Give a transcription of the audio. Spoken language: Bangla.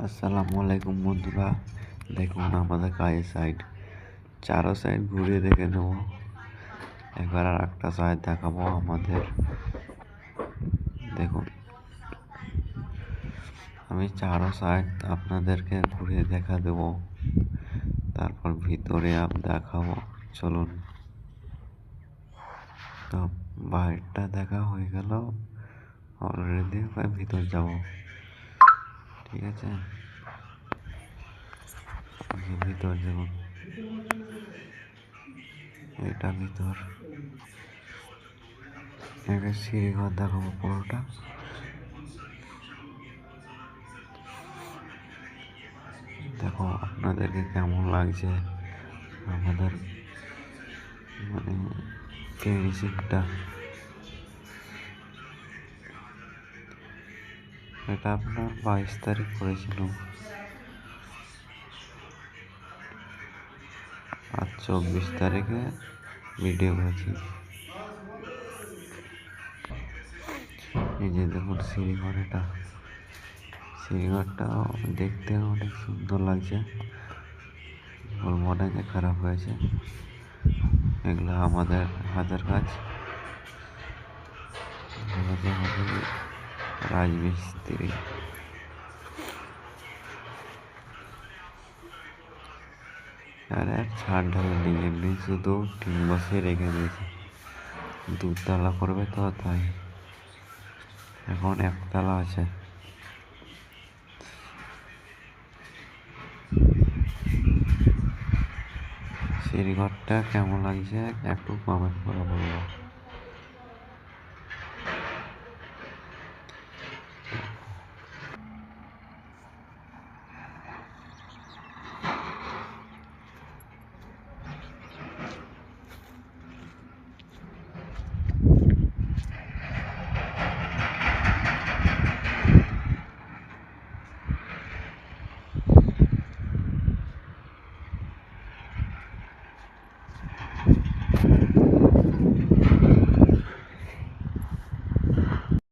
আসসালামু আলাইকুম বন্ধুরা, দেখুন আমাদের কাজের সাইড চারো সাইড ঘুরে দেখে নেব। এবার আর একটা সাইড দেখাবো আমাদের। দেখুন আমি চারো সাইড আপনাদেরকে ঘুরে দেখা দেব, তারপর ভিতরে দেখাবো। চলুন, তো বাইরটা দেখা হয়ে গেল অলরেডি, ভিতর যাব। ঠিক আছে, ভিতর দেখুন, এটা ভিতর। একটা সিঁড়িঘর দেখাবো পুরোটা। দেখো আপনাদেরকে কেমন লাগছে আমাদের ফিনিশিংটা। এটা আপনার 22 তারিখ করেছিলাম, আর 24 তারিখে ভিডিও করেছি। এই যে দেখুন সিঁড়িঘর, এটা সিঁড়িঘরটাও দেখতে অনেক সুন্দর লাগছে, বলবো না যে খারাপ হয়েছে। এগুলো আমাদের হাতের কাজ, রাজমিস্ত্রি। আর ছাদ ঢালেনি, এমনি শুধু টিন বসিয়ে রেখে দিয়েছে। দুতলা করবে তো, তাই এখন একতলা আছে। সিঁড়িঘরটা কেমন লাগছে একটু কমেন্ট করে বলবো।